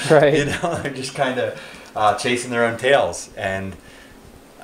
Right. You know, they're just kind of chasing their own tails, and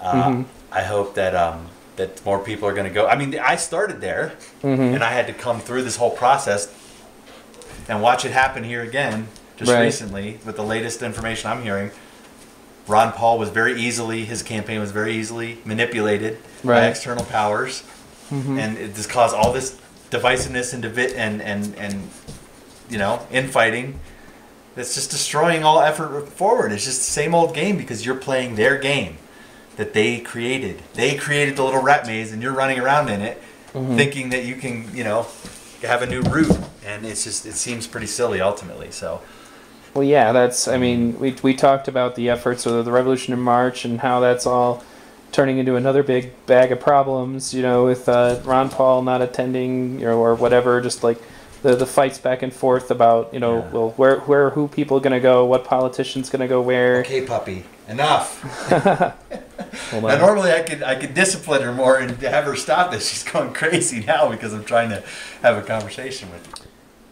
I hope that that more people are going to go. I mean, I started there, and I had to come through this whole process and watch it happen here again just recently with the latest information I'm hearing. Ron Paul was his campaign was very easily manipulated by external powers, and it just caused all this divisiveness and you know, infighting. That's just destroying all effort forward. It's just the same old game because you're playing their game that they created. They created the little rat maze, and you're running around in it, thinking that you can, you know, have a new route, and it seems pretty silly ultimately. So. Well, yeah, that's, I mean, we talked about the efforts of the Revolution in March and how that's all turning into another big bag of problems, you know, with Ron Paul not attending, you know, or whatever, just like the fights back and forth about, you know, well, who people going to go, what politician's going to go where. Okay, puppy, enough. Now, normally I could discipline her more and have her stop this. She's going crazy now because I'm trying to have a conversation with her.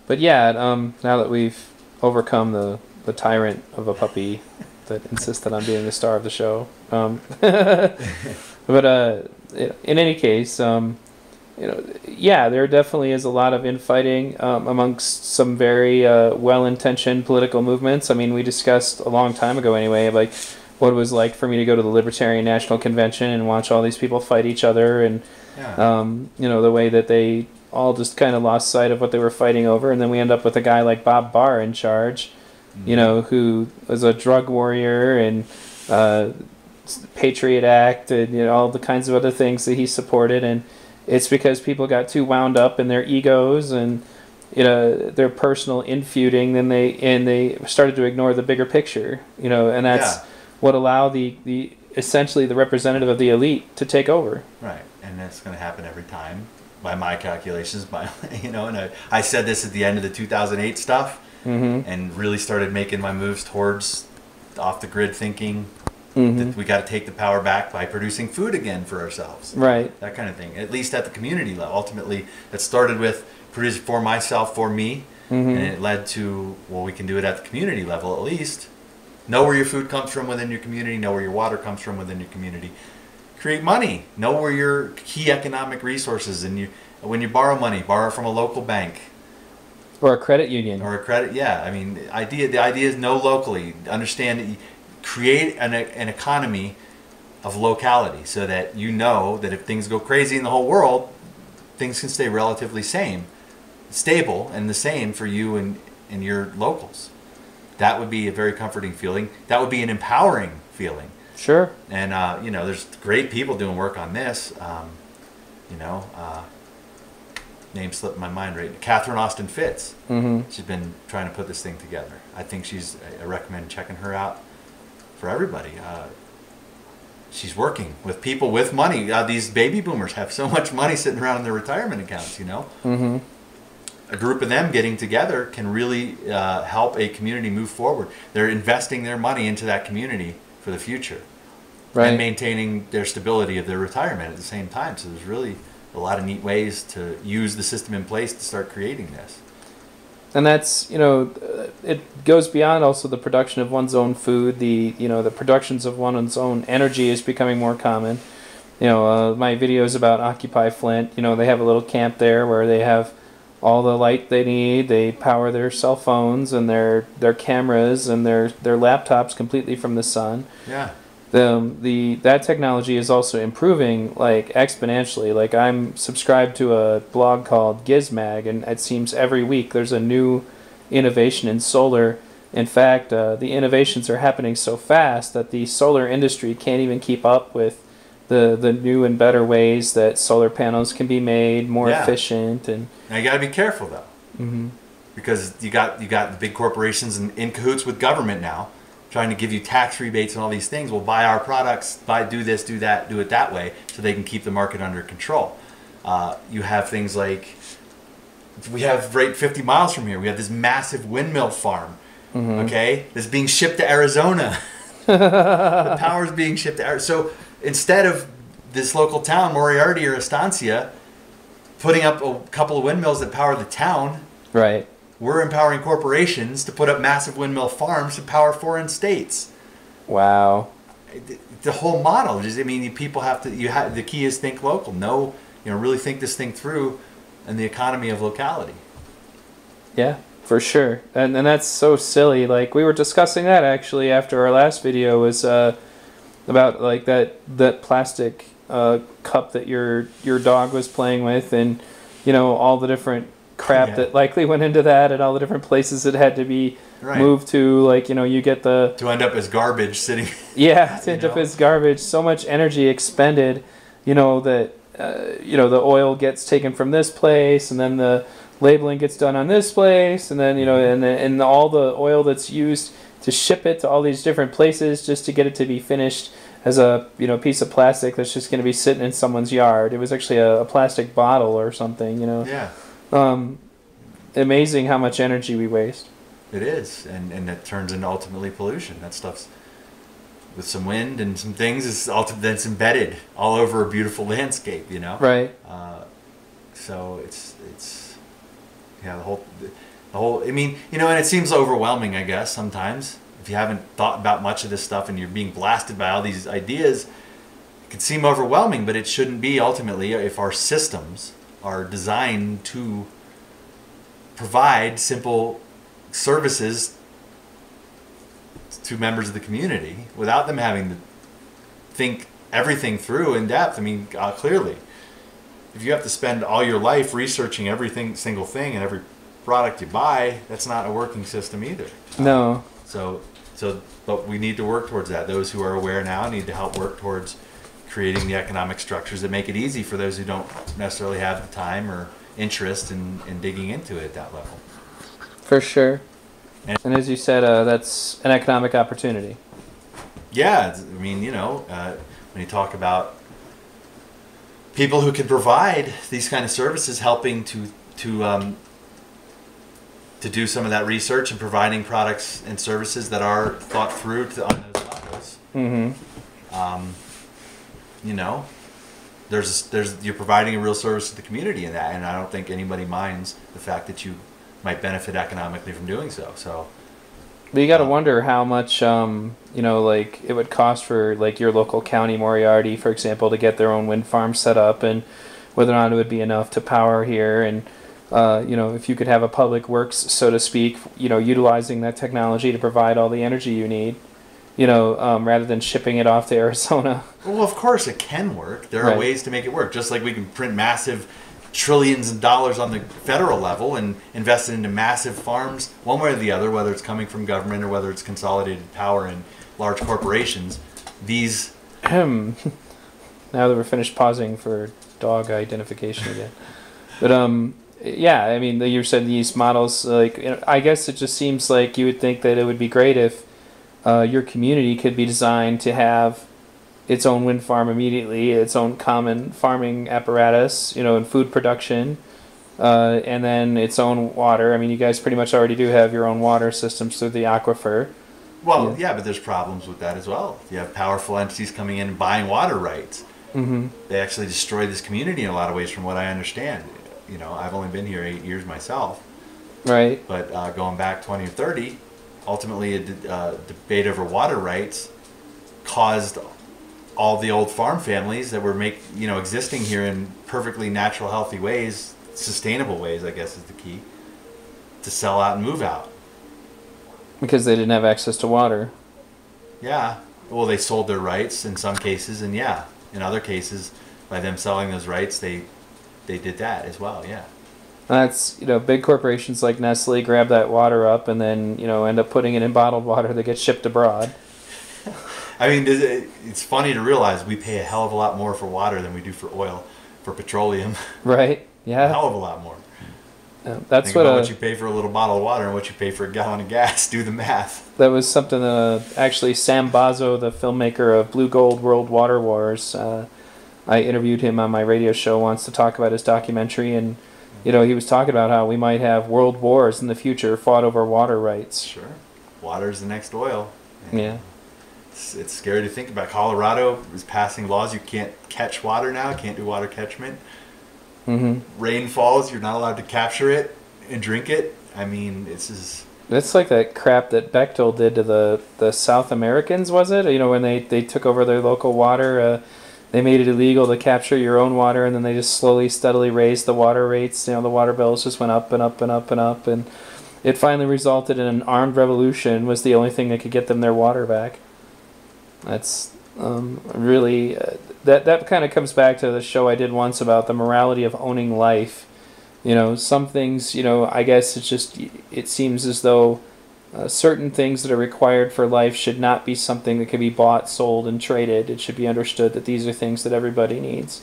But yeah, now that we've overcome the tyrant of a puppy that insisted on being the star of the show. But in any case, you know, yeah, there definitely is a lot of infighting amongst some very well-intentioned political movements. I mean, we discussed a long time ago anyway, like what it was like for me to go to the Libertarian National Convention and watch all these people fight each other, and you know, the way that they all just kind of lost sight of what they were fighting over, and then we end up with a guy like Bob Barr in charge, you know, who was a drug warrior and Patriot Act and, you know, all the kinds of other things that he supported, and it's because people got too wound up in their egos and, you know, their personal infeuding, then they started to ignore the bigger picture, you know, and that's what allowed the essentially the representative of the elite to take over. Right, and that's going to happen every time. By my calculations, you know, and I said this at the end of the 2008 stuff, and really started making my moves towards off the grid thinking that we got to take the power back by producing food again for ourselves, right? That kind of thing. At least at the community level. Ultimately, it started with producing for myself, for me, and it led to, well, we can do it at the community level at least. Know where your food comes from within your community. Know where your water comes from within your community. Create money. Know where your key economic resources, and when you borrow money, borrow from a local bank or a credit union or a credit. Yeah, I mean, the idea is know locally. Understand, create an economy of locality so that you know that if things go crazy in the whole world, things can stay relatively stable, and the same for you and your locals. That would be a very comforting feeling. That would be an empowering feeling. Sure. And, you know, there's great people doing work on this. You know, name slipped my mind right. Catherine Austin Fitz. She's been trying to put this thing together. I think I recommend checking her out for everybody. She's working with people with money. These baby boomers have so much money sitting around in their retirement accounts, you know. A group of them getting together can really help a community move forward. They're investing their money into that community for the future, and maintaining their stability of their retirement at the same time. So there's really a lot of neat ways to use the system in place to start creating this. And that's, you know, it goes beyond also the production of one's own food. The productions of one's own energy is becoming more common. You know, my videos about Occupy Flint, you know, they have a little camp there where they have all the light they need. They power their cell phones and their cameras and their laptops completely from the sun. Yeah. That technology is also improving like exponentially. Like, I'm subscribed to a blog called Gizmag, and it seems every week there's a new innovation in solar. In fact, the innovations are happening so fast that the solar industry can't even keep up with the new and better ways that solar panels can be made more efficient. And now you got to be careful though, because you got the big corporations in cahoots with government now, trying to give you tax rebates and all these things. Well, buy our products, do this, do that, do it that way, so they can keep the market under control. You have things like, we have right 50 miles from here, we have this massive windmill farm. Okay, that's being shipped to Arizona. The power's being shipped to Arizona. So instead of this local town, Moriarty or Estancia, putting up a couple of windmills that power the town, right, we're empowering corporations to put up massive windmill farms to power foreign states. Wow. The whole model is, I mean, people have to, the key is think local. Know, really think this thing through and the economy of locality. Yeah, for sure. And that's so silly. Like, we were discussing that actually after our last video was about like that plastic cup that your dog was playing with, and all the different crap that likely went into that, and all the different places it had to be moved to. Like, you get to end up as garbage sitting. Yeah, to end up as garbage. So much energy expended. That the oil gets taken from this place, and then the labeling gets done on this place, and then and all the oil that's used to ship it to all these different places just to get it to be finished as a piece of plastic that's just going to be sitting in someone's yard. It was actually a plastic bottle or something. Yeah. Amazing how much energy we waste. It is, and it turns into ultimately pollution. That stuff's with some wind and some things that's embedded all over a beautiful landscape. Right. So it's the whole. I mean, and it seems overwhelming, I guess, sometimes. If you haven't thought about much of this stuff and you're being blasted by all these ideas, it can seem overwhelming, but it shouldn't be ultimately if our systems are designed to provide simple services to members of the community without them having to think everything through in depth. I mean, clearly, if you have to spend all your life researching single thing and every product you buy, that's not a working system either. No. But we need to work towards that. Those who are aware now need to help work towards creating the economic structures that make it easy for those who don't necessarily have the time or interest in digging into it at that level. For sure. And as you said, that's an economic opportunity. Yeah, I mean, when you talk about people who can provide these kind of services, helping to do some of that research and providing products and services that are thought through on those levels. Mm-hmm. You're providing a real service to the community in that, and I don't think anybody minds the fact that you might benefit economically from doing so. But you got to wonder how much, like it would cost for like your local county Moriarty, for example, to get their own wind farm set up, and whether or not it would be enough to power here, and if you could have a public works, so to speak, utilizing that technology to provide all the energy you need, rather than shipping it off to Arizona. Well, of course it can work. There are ways to make it work, just like we can print massive trillions of dollars on the federal level and invest it into massive farms, one way or the other, whether it's coming from government or whether it's consolidated power in large corporations. These. Now that we're finished pausing for dog identification again, but yeah, I mean, you said these models. Like, I guess it just seems like you would think that it would be great if your community could be designed to have its own wind farm immediately, its own common farming apparatus, and food production, and then its own water. I mean, you guys pretty much already do have your own water systems through the aquifer. Well, yeah, but there's problems with that as well. You have powerful entities coming in and buying water rights. Mm-hmm. They actually destroy this community in a lot of ways, from what I understand. I've only been here 8 years myself. Right. But going back 20 or 30, ultimately a debate over water rights caused all the old farm families that were existing here in perfectly natural, healthy ways, sustainable ways, I guess is the key, to sell out and move out. Because they didn't have access to water. Yeah. Well, they sold their rights in some cases, and in other cases, by them selling those rights, they did that as well, yeah. That's, big corporations like Nestle grab that water up and then, end up putting it in bottled water that gets shipped abroad. I mean, it's funny to realize we pay a hell of a lot more for water than we do for oil, for petroleum. Right, yeah. A hell of a lot more. That's Think about what you pay for a little bottle of water and what you pay for a gallon of gas. Do the math. That was something actually Sam Bozzo, the filmmaker of Blue Gold World Water Wars, I interviewed him on my radio show once to talk about his documentary, and he was talking about how we might have world wars in the future fought over water rights. Sure. Water's the next oil. Yeah. It's scary to think about. Colorado is passing laws. You can't catch water now. Can't do water catchment. Mm-hmm. Rain falls. You're not allowed to capture it and drink it. I mean, this is... It's like that crap that Bechtel did to the South Americans, was it? You know, when they took over their local water, they made it illegal to capture your own water, and then they just slowly, steadily raised the water rates. You know, the water bills just went up and up and up and up, and it finally resulted in an armed revolution. Was the only thing that could get them their water back. That's really that kind of comes back to the show I did once about the morality of owning life. You know, some things, you know, I guess it seems as though certain things that are required for life should not be something that can be bought, sold, and traded. It should be understood that these are things that everybody needs.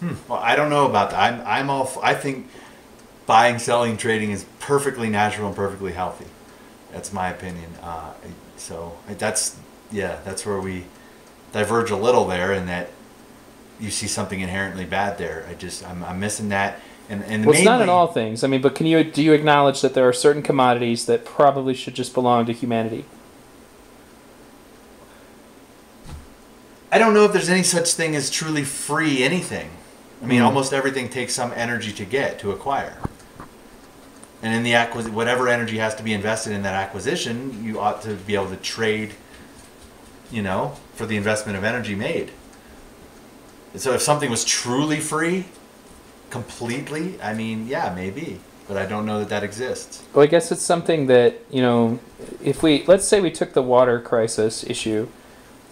Well, I don't know about that. I think buying, selling, trading is perfectly natural and perfectly healthy. That's my opinion. So that's where we diverge a little there, in that you see something inherently bad there. I'm missing that. And well, it's not in all things. I mean, but do you acknowledge that there are certain commodities that probably should just belong to humanity? I don't know if there's any such thing as truly free anything. I mean, almost everything takes some energy to acquire. And in the whatever energy has to be invested in that acquisition, you ought to be able to trade, you know, for the investment of energy made. So if something was truly free, completely, I mean, yeah, maybe. But I don't know that exists. Well, I guess it's something that, you know, let's say we took the water crisis issue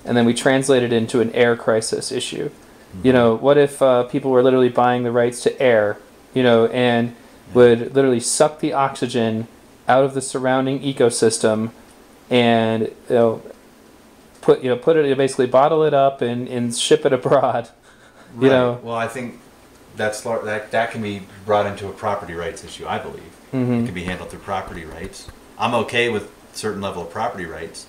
and then we translated it into an air crisis issue. Mm-hmm. You know, what if people were literally buying the rights to air, you know, and would literally suck the oxygen out of the surrounding ecosystem and, you know, put it, basically bottle it up and ship it abroad. Right. You know. Well, I think that can be brought into a property rights issue, I believe. Mm-hmm. It can be handled through property rights. I'm okay with a certain level of property rights.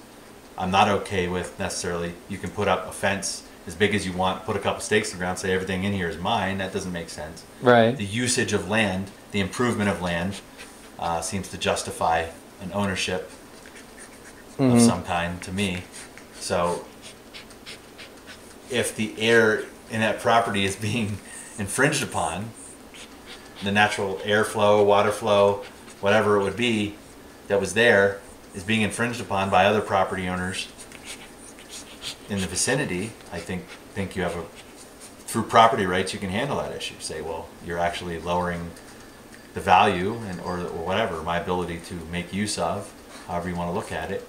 I'm not okay with necessarily you can put up a fence as big as you want, put a couple stakes in the ground, say everything in here is mine. That doesn't make sense. Right. The usage of land, the improvement of land, seems to justify an ownership of some kind to me. So if the air in that property is being infringed upon, the natural airflow, water flow, whatever it would be that was there is being infringed upon by other property owners in the vicinity, I think you have through property rights you can handle that issue. Say, well, you're actually lowering the value or whatever, my ability to make use of, however you want to look at it.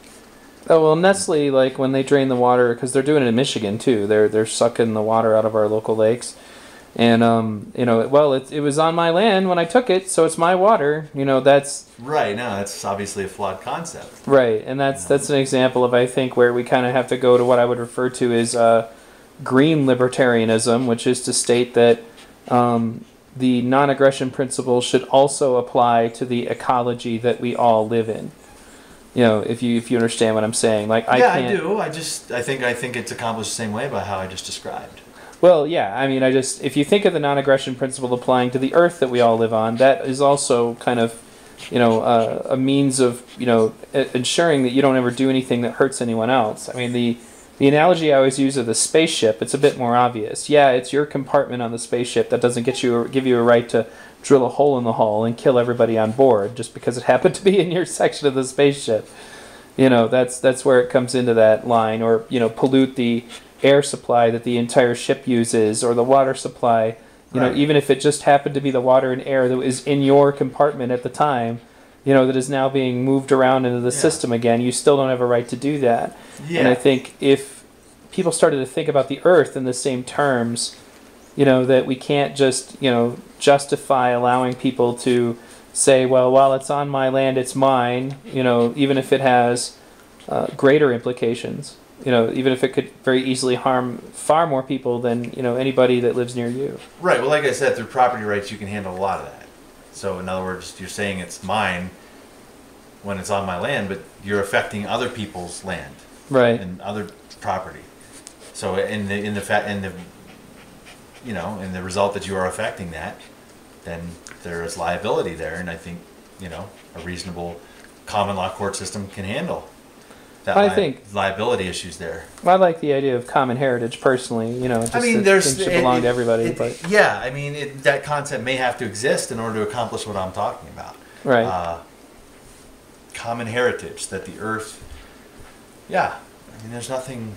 Oh, well, Nestle, like when they drain the water, because they're doing it in Michigan too, they're sucking the water out of our local lakes. And, you know, well, it was on my land when I took it, so it's my water. You know, that's... Right, no, that's obviously a flawed concept. Right, and that's an example of, I think, where we kind of have to go to what I would refer to as green libertarianism, which is to state that the non-aggression principle should also apply to the ecology that we all live in. You know, if you understand what I'm saying. Like, I do. I think it's accomplished the same way by how I just described. Well, yeah, I mean, if you think of the non-aggression principle applying to the earth that we all live on, that is also kind of, you know, a means of, you know, ensuring that you don't ever do anything that hurts anyone else. I mean, the analogy I always use of the spaceship, it's a bit more obvious. Yeah, it's your compartment on the spaceship that doesn't give you a right to drill a hole in the hull and kill everybody on board just because it happened to be in your section of the spaceship. You know, that's where it comes into that line. Or, you know, pollute the air supply that the entire ship uses, or the water supply. You know, even if it just happened to be the water and air that was in your compartment at the time, you know, that is now being moved around into the system again, you still don't have a right to do that. Yeah. And I think if people started to think about the earth in the same terms, you know, that we can't just, you know, justify allowing people to say, well, while it's on my land, it's mine, you know, even if it has greater implications. You know, even if it could very easily harm far more people than, you know, anybody that lives near you. Right. Well, like I said, through property rights, you can handle a lot of that. So, in other words, you're saying it's mine when it's on my land, but you're affecting other people's land, right, and other property. So, in the result that you are affecting that, then there is liability there, and I think, you know, a reasonable common law court system can handle. I think liability issues there. I like the idea of common heritage personally. You know, just things should belong to everybody. But yeah, I mean, that concept may have to exist in order to accomplish what I'm talking about. Right. Common heritage, that the earth. Yeah, I mean, there's nothing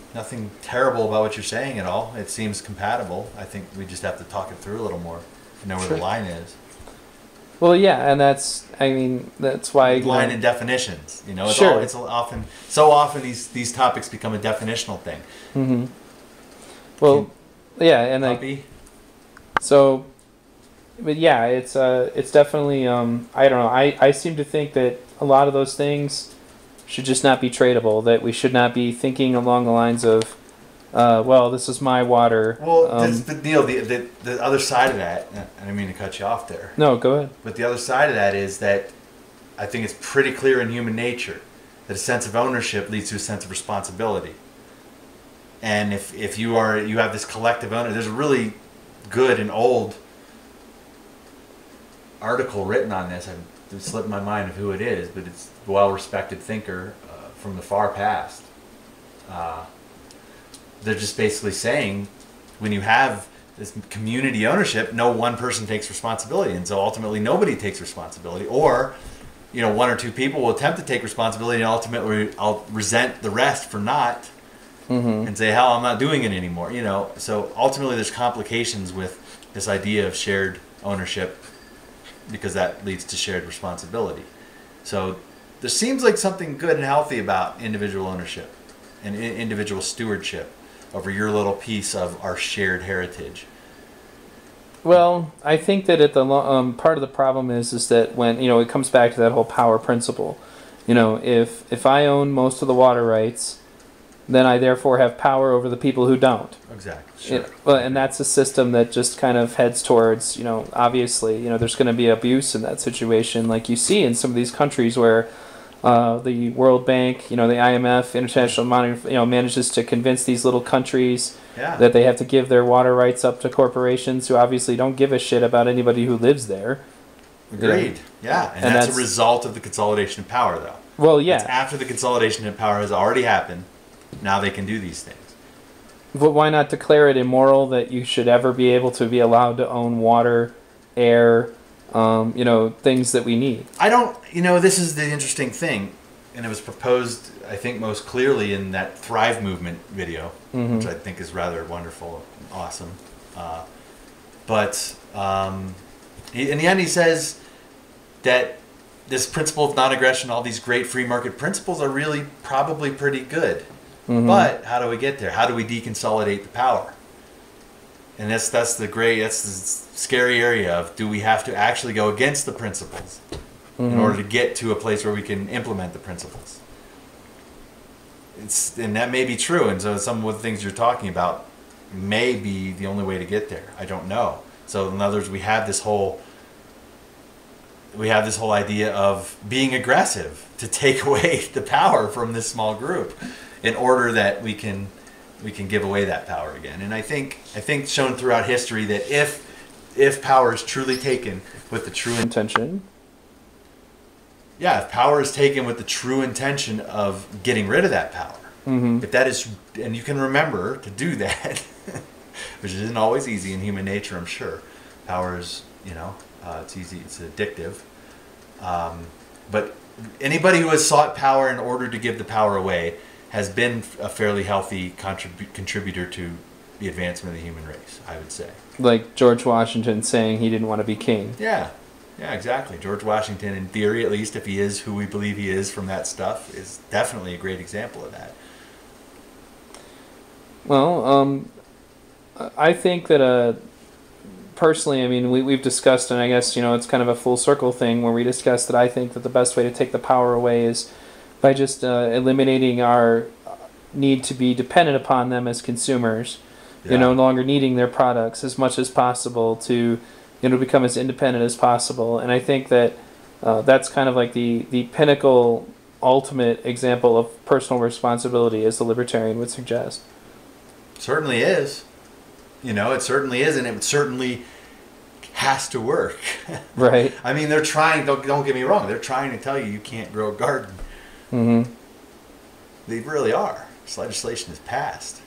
terrible about what you're saying at all. It seems compatible. I think we just have to talk it through a little more and know where the line is. Well, yeah, and that's why line and definitions. You know, sure. It's often these topics become a definitional thing. Mm-hmm. Well, yeah, and puppy? So, but yeah, it's definitely I don't know. I seem to think that a lot of those things should just not be tradable. That we should not be thinking along the lines of, well, this is my water. Well, the other side of that, I didn't mean to cut you off there. No, go ahead. But the other side of that is that I think it's pretty clear in human nature that a sense of ownership leads to a sense of responsibility. And if you have this collective owner, there's a really good and old article written on this. It slipped my mind of who it is, but it's a well-respected thinker from the far past. They're just basically saying when you have this community ownership, no one person takes responsibility, and so ultimately nobody takes responsibility. Or, you know, one or two people will attempt to take responsibility, and ultimately I'll resent the rest for not, and say, hell, I'm not doing it anymore. You know, so ultimately there's complications with this idea of shared ownership because that leads to shared responsibility. So there seems like something good and healthy about individual ownership and individual stewardship over your little piece of our shared heritage. Well, I think that at the part of the problem is that when, you know, it comes back to that whole power principle. You know, if I own most of the water rights, then I therefore have power over the people who don't. Exactly. Sure. Well, and that's a system that just kind of heads towards, you know, obviously, you know, there's going to be abuse in that situation, like you see in some of these countries where the World Bank, you know, the IMF, International Monetary, you know, manages to convince these little countries that they have to give their water rights up to corporations who obviously don't give a shit about anybody who lives there. Agreed. Yeah, and that's a result of the consolidation of power, though. Well, yeah. It's after the consolidation of power has already happened. Now they can do these things. But why not declare it immoral that you should ever be able to be allowed to own water, air, you know, things that we need? I don't, you know, this is the interesting thing, and it was proposed, I think, most clearly in that Thrive Movement video, which I think is rather wonderful and awesome. But in the end, he says that this principle of non-aggression, all these great free market principles are really probably pretty good. But how do we get there? How do we deconsolidate the power? And that's the scary area of, do we have to actually go against the principles in order to get to a place where we can implement the principles? And that may be true, and so some of the things you're talking about may be the only way to get there. I don't know. So in other words, we have this whole idea of being aggressive to take away the power from this small group in order that we can give away that power again. And I think shown throughout history that if power is truly taken with the true intention, if power is taken with the true intention of getting rid of that power, if that is, and you can remember to do that, which isn't always easy in human nature, I'm sure. Power is, you know, it's easy, it's addictive. But anybody who has sought power in order to give the power away has been a fairly healthy contributor to the advancement of the human race, I would say. Like George Washington saying he didn't want to be king. Yeah, exactly. George Washington, in theory at least, if he is who we believe he is from that stuff, is definitely a great example of that. Well, I think that personally, I mean, we've discussed, and I guess, you know, it's kind of a full circle thing where we discussed that I think that the best way to take the power away is by just eliminating our need to be dependent upon them as consumers. You know, no longer needing their products as much as possible to, you know, become as independent as possible. And I think that that's kind of like the pinnacle, ultimate example of personal responsibility, as the libertarian would suggest. Certainly is. You know, it certainly is, and it certainly has to work. Right. I mean, they're trying, don't get me wrong, they're trying to tell you can't grow a garden. They really are. This legislation is passed.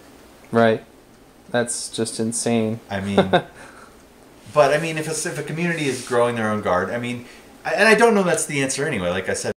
Right. That's just insane. I mean, but I mean, if a community is growing their own guard, I mean, and I don't know that's the answer anyway. Like I said.